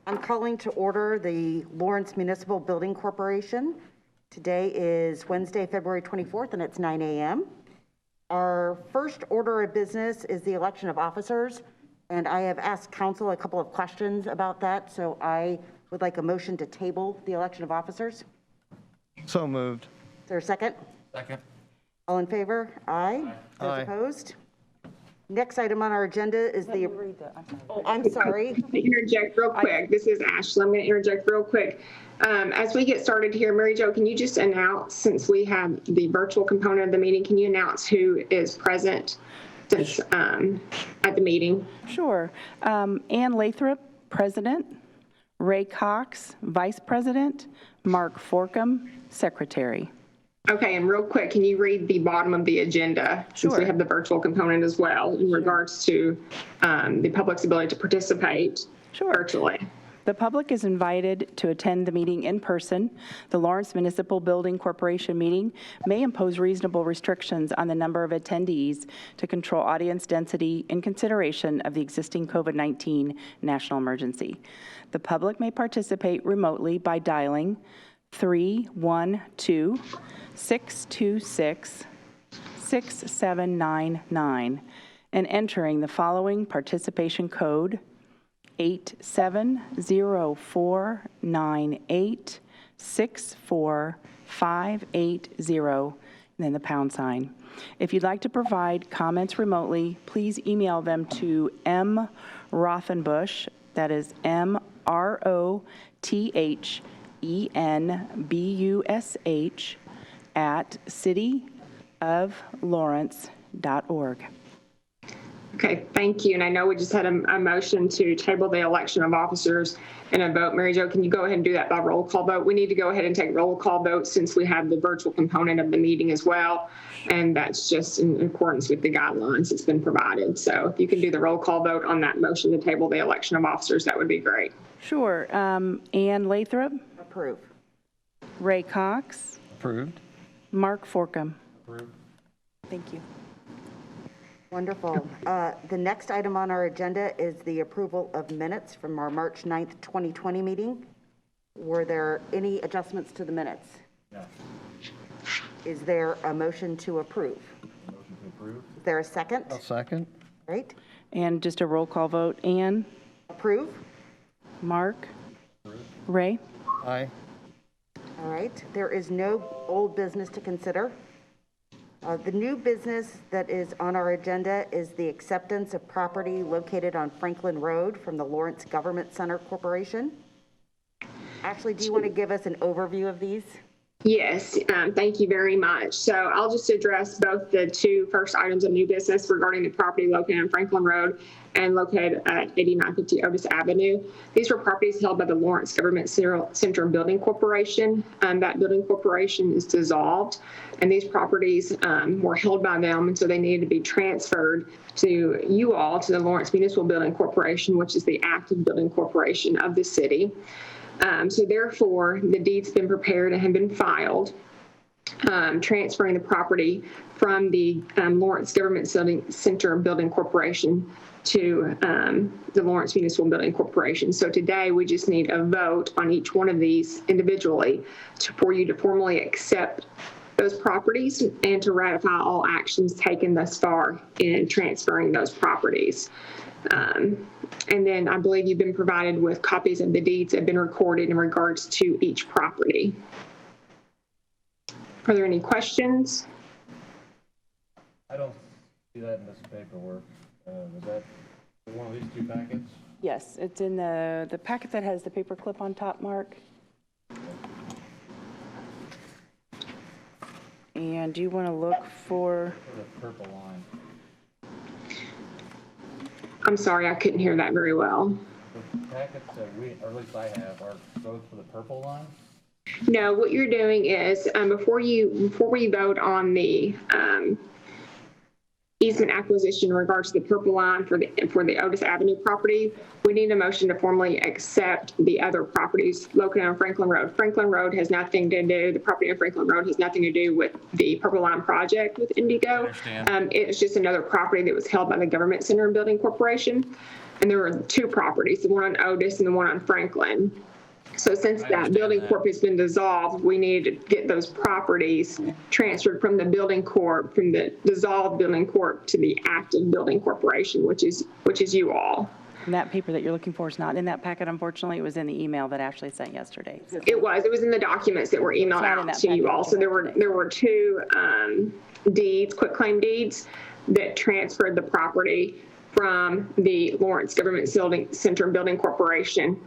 I'm calling to order the Lawrence Municipal Building Corporation. Today is Wednesday, February 24th, and it's 9 a.m. Our first order of business is the election of officers, and I have asked council a couple of questions about that, so I would like a motion to table the election of officers. So moved. Is there a second? Second. All in favor? Aye. Those Aye. opposed? Next item on our agenda is the, I'm sorry. Let me interject real quick. This is Ashley. I'm going to interject real quick. As we get started here, Mary Jo, can you just announce, since we have the virtual component of the meeting, can you announce who is present since, at the meeting? Sure. Ann Lathrop, President. Ray Cox, Vice President. Mark Forcum, Secretary. Okay, and real quick, can you read the bottom of the agenda? Since we Sure. have the virtual component as well in regards to the public's ability to participate virtually. The public is invited to attend the meeting in person. The Lawrence Municipal Building Corporation meeting may impose reasonable restrictions on the number of attendees to control audience density in consideration of the existing COVID-19 national emergency. The public may participate remotely by dialing 312-626-6799 and entering the following participation code: 870498-64580, and then the pound sign. If you'd like to provide comments remotely, please email them to M. Rothenbush, that is MROTHENBUSH, at cityoflawrence.org. Okay, thank you. And I know we just had a motion to table the election of officers and a vote. Mary Jo, can you go ahead and do that by roll call vote? We need to go ahead and take roll call votes since we have the virtual component of the meeting as well. And that's just in accordance with the guidelines that's been provided. So if you can do the roll call vote on that motion to table the election of officers, that would be great. Sure. Ann Lathrop, Approve. Ray Cox, Approved. Mark Forcum. Approved. Thank you. Wonderful. The next item on our agenda is the approval of minutes from our March 9th, 2020 meeting. Were there any adjustments to the minutes? No. Is there a motion to approve? Motion to approve. Is there a second? I'll second. Right? And just a roll call vote. Ann, Approve? Mark, Ray. Aye. All right. There is no old business to consider. The new business that is on our agenda is the acceptance of property located on Franklin Road from the Lawrence Government Center Corporation. Ashley, do you want to give us an overview of these? Yes, thank you very much. So I'll just address both the two first items of new business regarding the property located on Franklin Road and located at 8950 Otis Avenue. These were properties held by the Lawrence Government Center Building Corporation. That building corporation is dissolved, and these properties were held by them, and so they needed to be transferred to you all, to the Lawrence Municipal Building Corporation, which is the active building corporation of the city. So therefore, the deed's been prepared and have been filed, transferring the property from the Lawrence Government Center Building Corporation to the Lawrence Municipal Building Corporation. So today, we just need a vote on each one of these individually for you to formally accept those properties and to ratify all actions taken thus far in transferring those properties. And then I believe you've been provided with copies of the deeds that have been recorded in regards to each property. Are there any questions? I don't see that in this paperwork. Is that one of these two packets? Yes, it's in the packet that has the paper clip on top, Mark. And do you want to look for? The purple line. I'm sorry, I couldn't hear that very well. The packets that we, or at least I have, are both for the purple line? No, what you're doing is before we vote on the easement acquisition in regards to the purple line for the Otis Avenue property, we need a motion to formally accept the other properties located on Franklin Road. Franklin Road has nothing to do, the property on Franklin Road has nothing to do with the purple line project with Indigo. I understand. It's just another property that was held by the Government Center and Building Corporation. And there were two properties, the one on Otis and the one on Franklin. So since that building corp has been dissolved, we need to get those properties transferred from the building corp, from the dissolved building corp to the active building corporation, which is you all. And that paper that you're looking for is not in that packet, unfortunately. It was in the email that Ashley sent yesterday. It was in the documents that were emailed not in out that to you packet all. that So you have there were two deeds, quitclaim deeds, that transferred the property from the Lawrence Government Center Building Corporation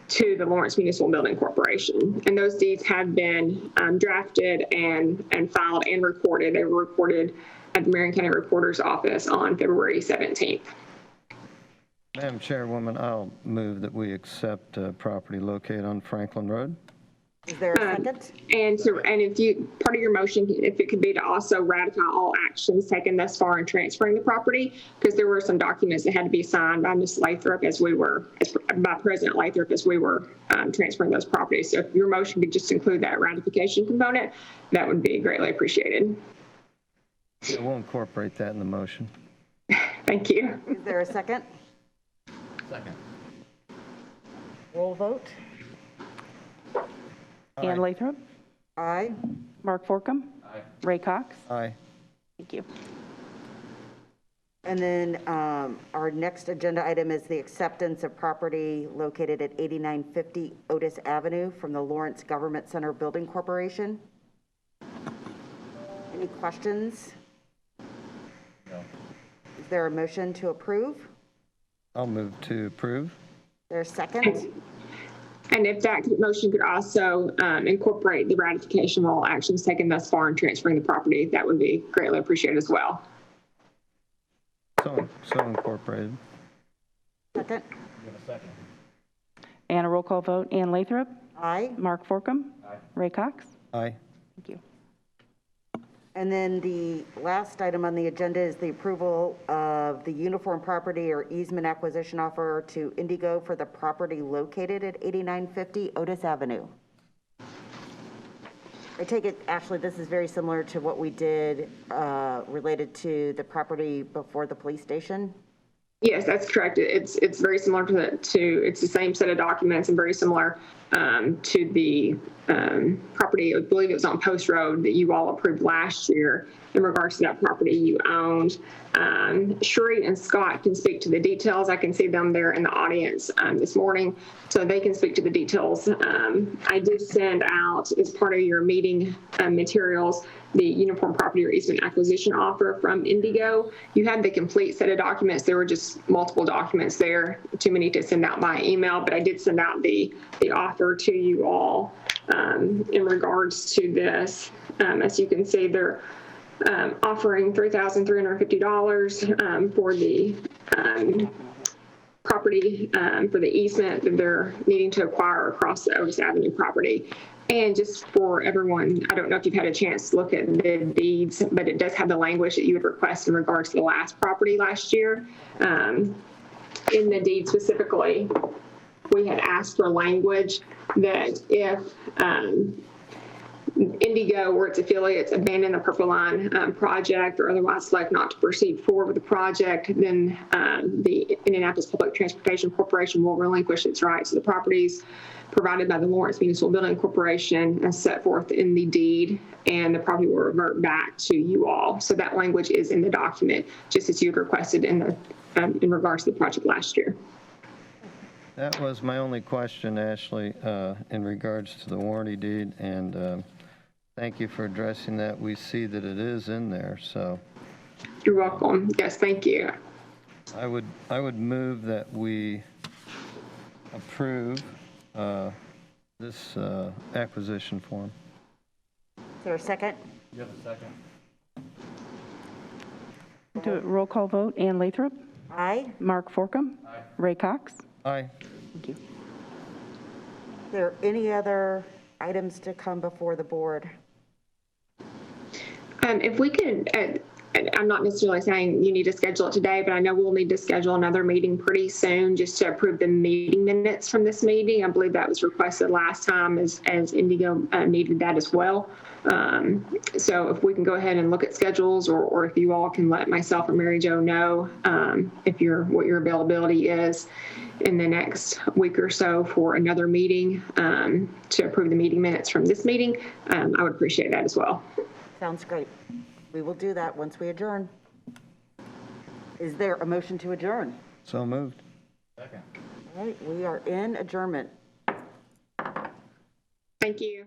to the Lawrence Municipal Building Corporation. And those deeds have been drafted and filed and recorded. They were recorded at the Marion County Recorder's Office on February 17th. Madam Chairwoman, I'll move that we accept property located on Franklin Road. Is there a second? And if you, part of your motion, if it could be to also ratify all actions taken thus far in transferring the property, because there were some documents that had to be signed by Ms. Lathrop by President Lathrop as we were transferring those properties. So if your motion could just include that ratification component, that would be greatly appreciated. Yeah, we'll incorporate that in the motion. Thank you. Is there a second? Second. Roll vote. Ann Lathrop, Aye. Mark Forcum, Aye. Ray Cox. Aye. Thank you. And then our next agenda item is the acceptance of property located at 8950 Otis Avenue from the Lawrence Government Center Building Corporation. Any questions? No. Is there a motion to approve? I'll move to approve. Is there a second? And if that motion could also incorporate the ratification of all actions taken thus far in transferring the property, that would be greatly appreciated as well. So incorporated. Second? Give a second. And a roll call vote. Ann Lathrop, Aye. Mark Forcum, Aye. Ray Cox. Aye. Thank you. And then the last item on the agenda is the approval of the uniform property or easement acquisition offer to Indigo for the property located at 8950 Otis Avenue. I take it, Ashley, this is very similar to what we did related to the property before the police station? Yes, that's correct. It's very similar to it's the same set of documents and very similar to the property. I believe it was on Post Road that you all approved last year in regards to that property you owned. Sheree and Scott can speak to the details. I can see them there in the audience this morning, so they can speak to the details. I did send out, as part of your meeting materials, the uniform property or easement acquisition offer from Indigo. You had the complete set of documents. There were just multiple documents there, too many to send out by email, but I did send out the offer to you all in regards to this. As you can see, they're offering $3,350 for the property for the easement that they're needing to acquire across the Otis Avenue property. And just for everyone, I don't know if you've had a chance to look at the deeds, but it does have the language that you would request in regards to the last property last year. In the deed specifically, we had asked for language that if Indigo or its affiliates abandon the Purple Line project or otherwise select not to proceed forward with the project, then the Indianapolis Public Transportation Corporation will relinquish its rights to the properties provided by the Lawrence Municipal Building Corporation as set forth in the deed, and the property will revert back to you all. So that language is in the document, just as you had requested in regards to the project last year. That was my only question, Ashley, in regards to the warranty deed, and thank you for addressing that. We see that it is in there, so. You're welcome. Yes, thank you. I would move that we approve this acquisition form. Is there a second? Give a second. Do a roll call vote. Ann Lathrop, Aye. Mark Forcum, Aye. Ray Cox. Aye. Thank you. Are there any other items to come before the board? If we could, and I'm not necessarily saying you need to schedule it today, but I know we'll need to schedule another meeting pretty soon just to approve the meeting minutes from this meeting. I believe that was requested last time as Indigo needed that as well. So if we can go ahead and look at schedules, or if you all can let myself or Mary Jo know what your availability is in the next week or so for another meeting to approve the meeting minutes from this meeting, I would appreciate that as well. Sounds great. We will do that once we adjourn. Is there a motion to adjourn? So moved. Second. All right, we are in adjournment. Thank you.